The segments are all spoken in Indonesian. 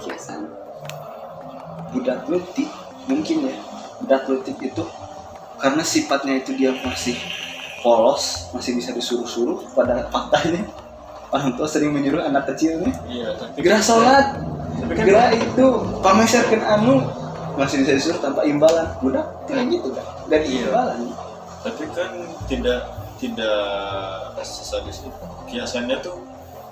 kiasan. Budak letik mungkin ya. Budak letik itu karena sifatnya itu dia masih polos, masih bisa disuruh-suruh. Pada faktanya orang tua sering menyuruh anak kecilnya. Iya, tapi Gerah sholat, tapi kan gerah itu pameserkan anu masih bisa disuruh tanpa imbalan. Budak kayak gitu kan, dan imbalan. tapi kan tidak sesadis itu. Kiasannya tuh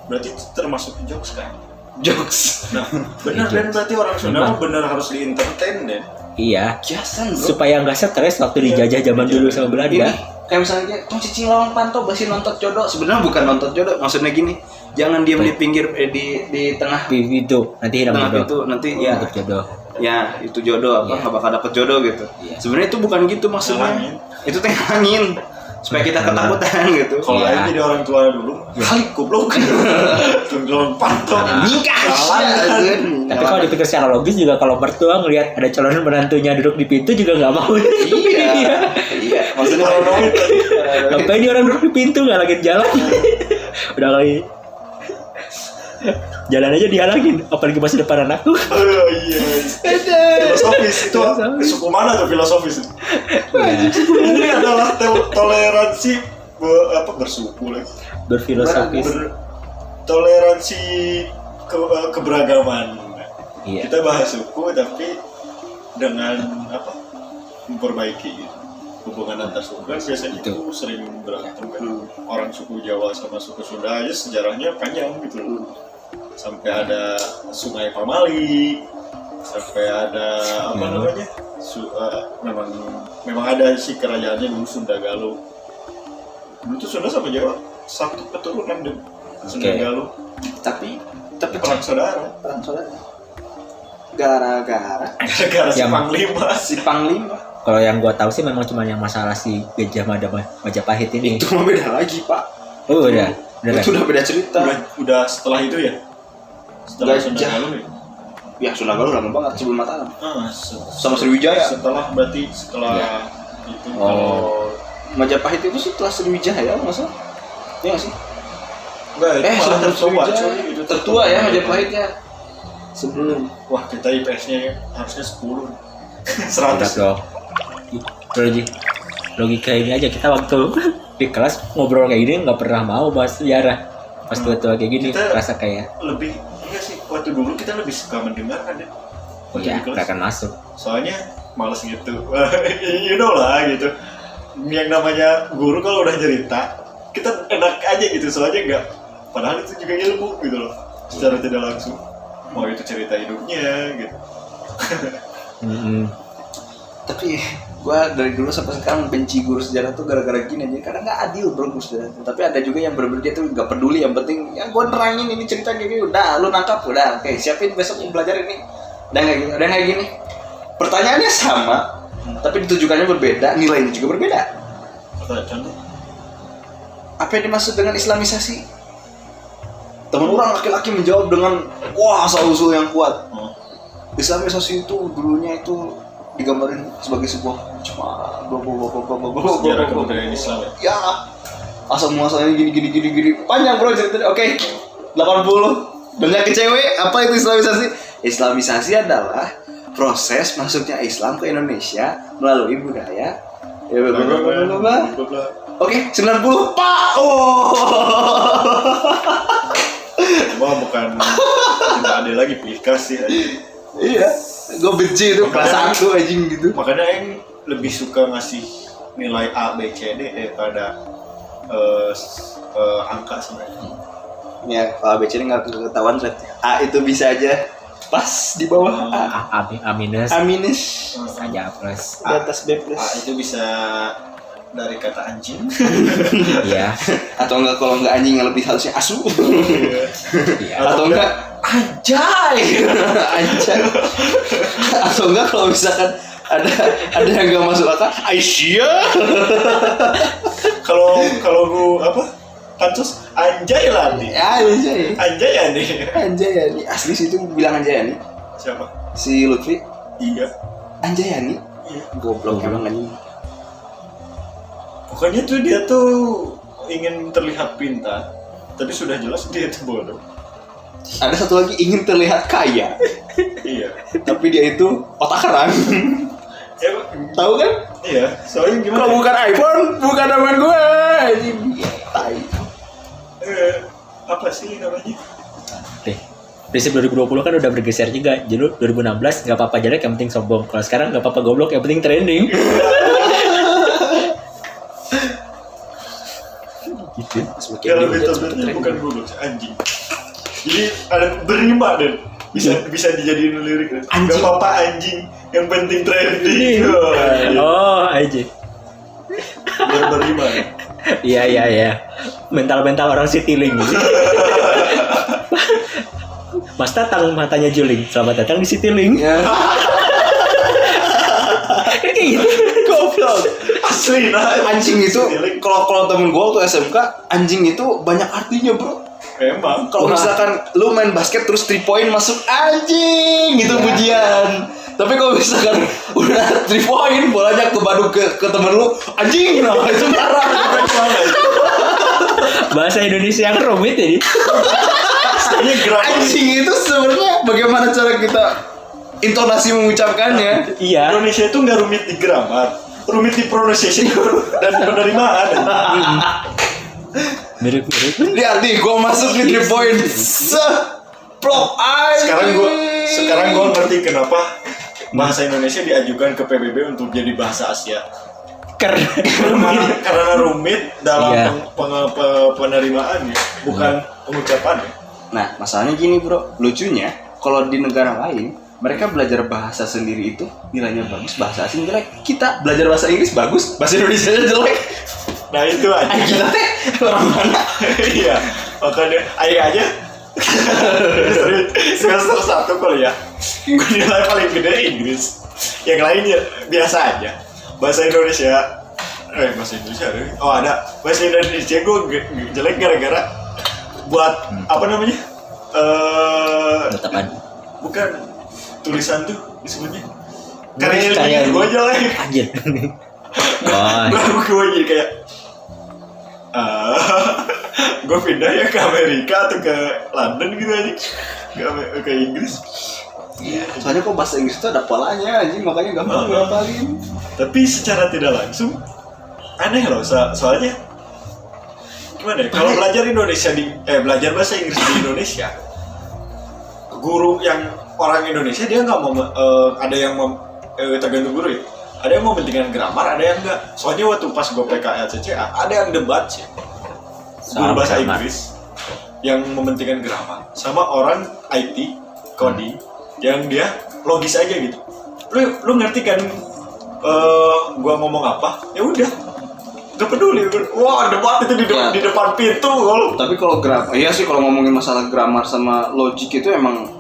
berarti termasuk jokes kan? Jokes. Nah, benar kan berarti orang Sunda benar harus di-entertain deh. Iya. Kiasan bro. Supaya nggak stres waktu dijajah zaman dulu sama Belanda. Ini kayak misalnya tong cicing lawan panto basi nonton jodoh. Sebenarnya bukan nonton jodoh, maksudnya gini. Jangan diam di pinggir di tengah Itu nanti hilang tengah jodoh. itu nanti ya. Untuk jodoh. Ya, itu jodoh apa Iya. nggak bakal dapet jodoh gitu. Iya. Sebenarnya itu bukan gitu maksudnya. Ngalangin. Itu teh angin supaya kita ketakutan gitu. Kalau Iya. aja jadi orang tua dulu, kali goblok. Tungguin pantau. Nikah. Tapi kalau dipikir secara logis juga kalau mertua ngelihat ada calon menantunya duduk di pintu juga nggak mau. Iya. Iya, maksudnya Ngapain ini orang duduk di pintu nggak lagi jalan? Udah kali jalan aja dihalangin, apalagi masa depan anakku. Oh iya. Filosofis itu suku mana tuh filosofis? Ini adalah toleransi bersuku lah. Berfilosofis. Toleransi keberagaman. Iya. Kita bahas suku tapi dengan memperbaiki hubungan antar suku kan biasanya itu sering berantem kan. Orang suku Jawa sama suku Sunda aja sejarahnya panjang gitu. Sampai ada Sungai Pamali, sampai ada memang ada si kerajaannya dulu Sunda Galuh. Dulu tuh Sunda sama Jawa satu keturunan deh. Sunda Galuh. tapi Perang saudara. Gara-gara Si Panglima. si Panglima Kalau yang gua tahu sih memang cuma yang masalah si Gajah Majapahit ini. itu mah beda lagi pak. Oh udah Itu udah beda cerita. Udah setelah itu ya. Setelah Sunda Gajah. Galuh ya. Ya Sunda Galuh lama banget sebelum Mataram. Sama Sama Sriwijaya. Setelah itu Oh. Majapahit itu setelah Sriwijaya masalah. Iya nggak sih? enggak itu malah sebelum tertua Sriwijaya. coy. Itu Tertua ya Majapahitnya. Sebelum. Wah kita IPS-nya harusnya 10 Udah 100 dong. Logika ini aja kita waktu di kelas ngobrol kayak gini nggak pernah mau bahas sejarah. Pas tua-tua kayak gini Kita- rasa kayak lebih enggak sih waktu dulu kita lebih suka mendengarkan ya oh ya nggak akan masuk. soalnya males gitu you know lah gitu yang namanya guru kalau udah cerita kita enak aja gitu soalnya enggak padahal itu juga ilmu gitu loh secara tidak langsung mau itu cerita hidupnya gitu. Tapi gua dari dulu sampai sekarang benci guru sejarah tuh gara-gara gini aja karena nggak adil bro guru sejarah. Tapi ada juga yang bener-bener dia tuh nggak peduli, yang penting ya gua nerangin ini cerita gini udah lu nangkap udah oke siapin besok mau belajar ini udah kayak gini pertanyaannya sama tapi ditujukannya berbeda, nilainya juga berbeda. Contoh Apa yang dimaksud dengan Islamisasi? Teman orang laki-laki menjawab dengan wah asal-usul yang kuat. Islamisasi itu dulunya itu digambarin sebagai sebuah cuma sejarah kebudayaan Islam ya. ya asal muasalnya gini panjang bro ceritanya. Oke 80 banyak ke cewek. Apa itu Islamisasi? Islamisasi adalah proses masuknya Islam ke Indonesia melalui budaya ya Oke 90 pak. Wah bukan tidak ada lagi pikas sih aja. Iya gue benci itu kelas 1 anjing gitu. Makanya yang lebih suka ngasih nilai A, B, C, D daripada angka sebenarnya. Ya kalau ABC ini nggak ketahuan A itu bisa aja pas di bawah A. A minus A minus aja plus. di atas B plus. A itu bisa dari kata anjing. Iya. Atau enggak kalau enggak anjing yang lebih halusnya asu. Iya. Atau enggak anjay. Anjay. Atau enggak kalau misalkan ada yang enggak masuk akal Aisyah. Kalau gua pansus anjay lah nih. Anjay. Anjay ya nih. Anjayani asli sih itu bilang Anjayani. Siapa? Si Lutfi Iya. Anjayani. Iya. Goblok emang anjing. Pokoknya tuh dia tuh ingin terlihat pintar, tapi sudah jelas dia itu bodoh. Ada satu lagi ingin terlihat kaya. Iya. Tapi dia itu otak karang. Ya, Tahu kan? iya. Soalnya gimana? Kalau bukan iPhone, bukan teman gue. Anjing. Tai. Apa sih namanya? Deh. Prinsip 2020 kan udah bergeser juga. Jadi 2016 nggak apa-apa jelek, yang penting sombong. Kalau sekarang nggak apa-apa goblok, yang penting trending. Gitu. Ya lebih tepatnya bukan goblok, anjing. Jadi ada berlima dan bisa dijadiin lirik dan Anjing. gak apa-apa anjing, yang penting trending. Oh, aja. Biar berlima. Iya. Mental-mental orang Citylink. Mas Tatang matanya juling. Selamat datang di Citylink. Ya. Kayak gitu. Goblok. Asli nah. Anjing itu kalau temen gue waktu SMK, anjing itu banyak artinya, Bro. Emang Kalau misalkan lu main basket terus 3 point masuk, anjing itu pujian. Tapi kalau misalkan udah 3 point bolanya kebaduk ke temen lu, anjing, nah itu marah. Bahasa Indonesia yang rumit ya. ini gerak Anjing itu sebenarnya bagaimana cara kita intonasi mengucapkannya. Iya. Indonesia itu nggak rumit di grammar, rumit di pronunciation dan penerimaan. Mirip-mirip. Lihat nih, gue masuk di 3 point. Plop Sekarang gua ngerti kenapa bahasa Indonesia diajukan ke PBB untuk jadi bahasa Asia. Karena rumit dalam Iya. penerimaannya, bukan pengucapannya. Nah, masalahnya gini, Bro. Lucunya, kalau di negara lain, mereka belajar bahasa sendiri itu nilainya bagus, bahasa asing jelek. Kita belajar bahasa Inggris bagus, bahasa Indonesia jelek. Nah itu aja. Kita teh orang mana? Iya, makanya ayo aja. Semester 1 kuliah, gue nilai paling gede Inggris. Yang lainnya biasa aja. Bahasa Indonesia ada. Oh ada. Bahasa Indonesia gue jelek gara-gara buat apa namanya? Apaan? Bukan tulisan tuh disebutnya. Karya Karya gue jelek. Anjir. Wah. Gue jadi kayak gue pindah ya ke Amerika atau ke London gitu aja, ke Inggris. Soalnya kok bahasa Inggris itu ada polanya, anjing, makanya gampang ngapalin. Tapi secara tidak langsung aneh loh, soalnya gimana ya? Kalau belajar belajar bahasa Inggris di Indonesia, guru yang orang Indonesia dia nggak mau ada yang tergantung guru ya. Ada yang mau mementingkan grammar, ada yang enggak. Soalnya waktu pas gue PKL CCA, ada yang debat sih. Guru bahasa Inggris yang mementingkan grammar sama orang IT coding yang dia logis aja gitu. Lu ngerti kan gua ngomong apa? Ya udah. Gak peduli. Wah, debat itu di depan pintu. Tapi kalau grammar, iya sih kalau ngomongin masalah grammar sama logik itu emang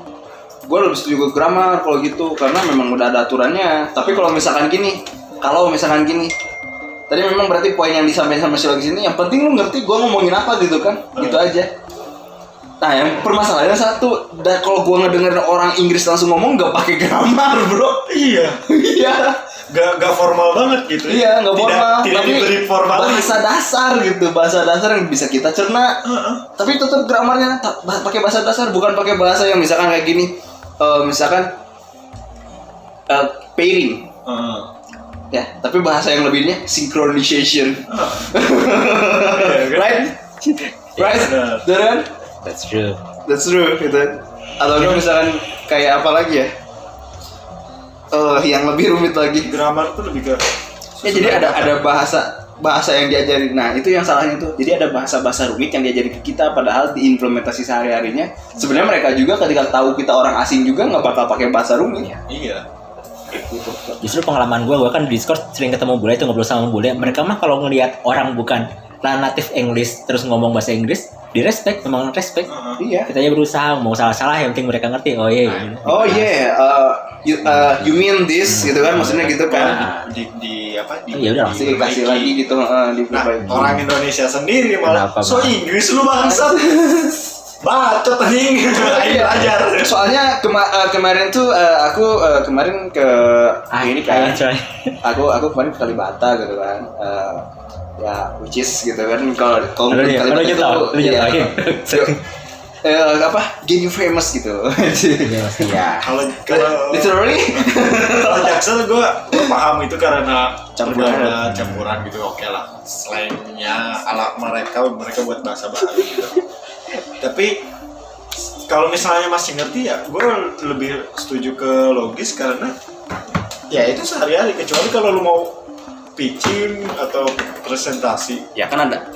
gue lebih setuju ke grammar kalau gitu, karena memang udah ada aturannya. Tapi kalau misalkan gini, tadi memang berarti poin yang disampaikan sama si logis ini, yang penting lu ngerti gue ngomongin apa gitu kan, gitu aja. Nah, yang permasalahannya satu, kalau gue ngedengerin orang Inggris langsung ngomong nggak pakai grammar, bro. Iya. Iya. Gak formal banget gitu. Iya, nggak formal. Tidak Tapi diberi formal. bahasa dasar yang bisa kita cerna. Tapi tetap gramarnya pakai bahasa dasar, bukan pakai bahasa yang misalkan kayak gini. Pairing. Ya, tapi bahasa yang lebihnya synchronization. Right? Right? Betul kan? That's true. That's true, gitu. Atau kalau misalkan kayak apa lagi ya? Yang lebih rumit lagi. Grammar tuh lebih ke Ya, jadi ada bahasa yang diajarin. Nah, itu yang salahnya tuh. Jadi ada bahasa-bahasa rumit yang diajarin ke kita, padahal diimplementasi sehari-harinya. Sebenarnya mereka juga ketika tahu kita orang asing juga nggak bakal pakai bahasa rumit. Iya. Gitu. Justru pengalaman gue kan di Discord sering ketemu bule itu, ngobrol sama bule. Mereka mah kalau ngelihat orang bukan native English terus ngomong bahasa Inggris, di respect, memang respect. Iya. Kita aja berusaha, mau salah-salah yang penting mereka ngerti. Oh iya. Oh you mean this gitu kan, maksudnya gitu kan. Di Ya udah, Pasti dikasih lagi gitu, Nah, diperbaiki. orang Indonesia sendiri malah Kenapa, so Bang? Inggris lu bangsat. Bacot anjing. Ayo ajar. Soalnya kemarin tuh aku kemarin ke ini kan. Aku kemarin ke Kalibata gitu kan. Ya which is gitu kan, kalau Lu Kalibata nyetok, lu iya. nyetokin. get you famous gitu. Iya pasti ya. Kalau Literally. kalau Jaksel gue paham itu karena Campuran. ada campuran gitu, oke lah. Slangnya ala mereka buat bahasa Bali gitu. Tapi kalau misalnya masih ngerti ya, gue lebih setuju ke logis karena ya itu sehari-hari. Kecuali kalau lu mau pitching atau presentasi. Ya kan ada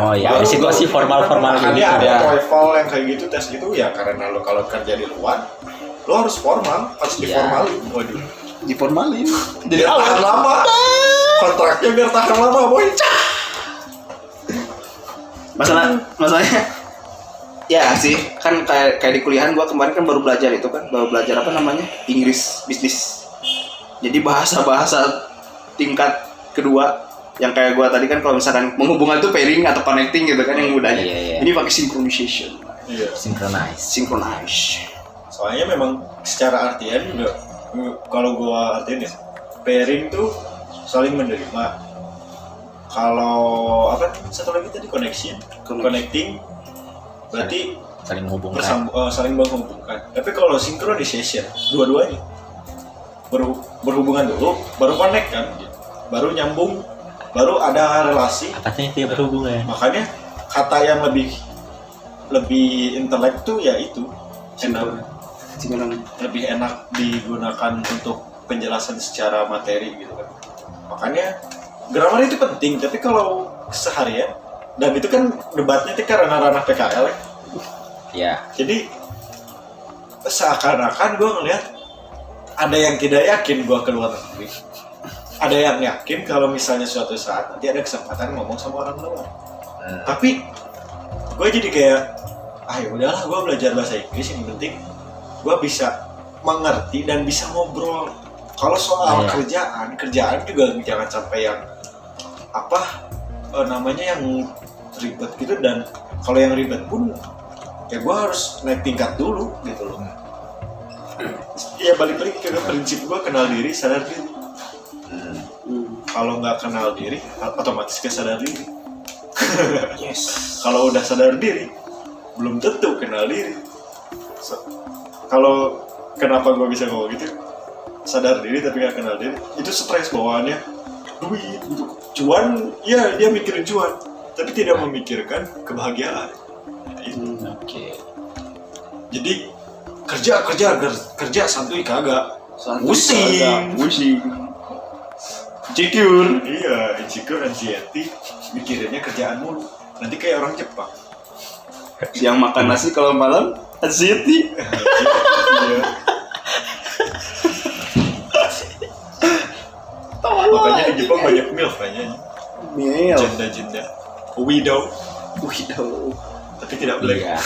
Oh ya, ada situasi formal-formal gitu. Makanya ada ya. TOEFL yang kayak gitu, tes gitu ya, karena lo kalau kerja di luar lo harus formal, harus Iya. diformalin. Waduh, diformalin. jadi tahan lama, kontraknya biar tahan lama boy. Masalahnya ya sih kan kayak di kuliahan gua kemarin kan baru belajar apa namanya Inggris bisnis. Jadi bahasa tingkat kedua yang kayak gua tadi kan kalau misalkan menghubungkan tuh pairing atau connecting gitu kan yang mudahnya. Iya. Ini pakai synchronization. Iya. Synchronize. Soalnya memang secara artian juga, kalau gua artiin ya, pairing tuh saling menerima. Kalau apa satu lagi tadi connecting berarti saling menghubungkan. saling menghubungkan. Tapi kalau synchronization dua-duanya berhubungan dulu, baru connect kan, baru nyambung, baru ada relasi. Katanya tidak berhubungan. Makanya kata yang lebih intelek tuh ya itu lebih enak digunakan untuk penjelasan secara materi gitu kan. Makanya grammar itu penting, tapi kalau seharian, dan itu kan debatnya itu karena ranah PKL ya. Ya. Jadi seakan-akan gue ngeliat ada yang tidak yakin gue keluar negeri, ada yang yakin kalau misalnya suatu saat nanti ada kesempatan ngomong sama orang luar. Tapi gue jadi kayak ya udahlah, gue belajar bahasa Inggris, yang penting gue bisa mengerti dan bisa ngobrol. Kalau soal kerjaan juga jangan sampai yang namanya yang ribet gitu, dan kalau yang ribet pun ya gue harus naik tingkat dulu gitu loh. Ya balik lagi ke prinsip gue, kenal diri sadar diri. Kalau nggak kenal diri otomatis ke sadar diri. Yes. Kalau udah sadar diri belum tentu kenal diri. Kalau kenapa gue bisa ngomong gitu, sadar diri tapi nggak kenal diri, itu stres bawaannya, duit gitu, cuan, ya dia mikirin cuan tapi tidak memikirkan kebahagiaan. Oke. Jadi kerja santuy kagak, pusing. Insecure, anxiety, mikirinnya kerjaan mulu, nanti kayak orang Jepang. Yang makan nasi kalau malam anxiety. Iya. Makanya di Jepang banyak MILF kayaknya. Mil. Janda-janda, widow, tapi tidak boleh. Iya.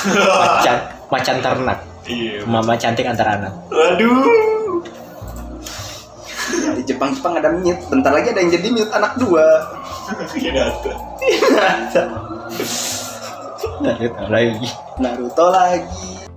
Macan ternak. Iya. Mama cantik antar anak. Aduh. Ya, di Jepang ada mute. Bentar lagi ada yang jadi mute anak 2. Hinata. Naruto lagi. Naruto lagi.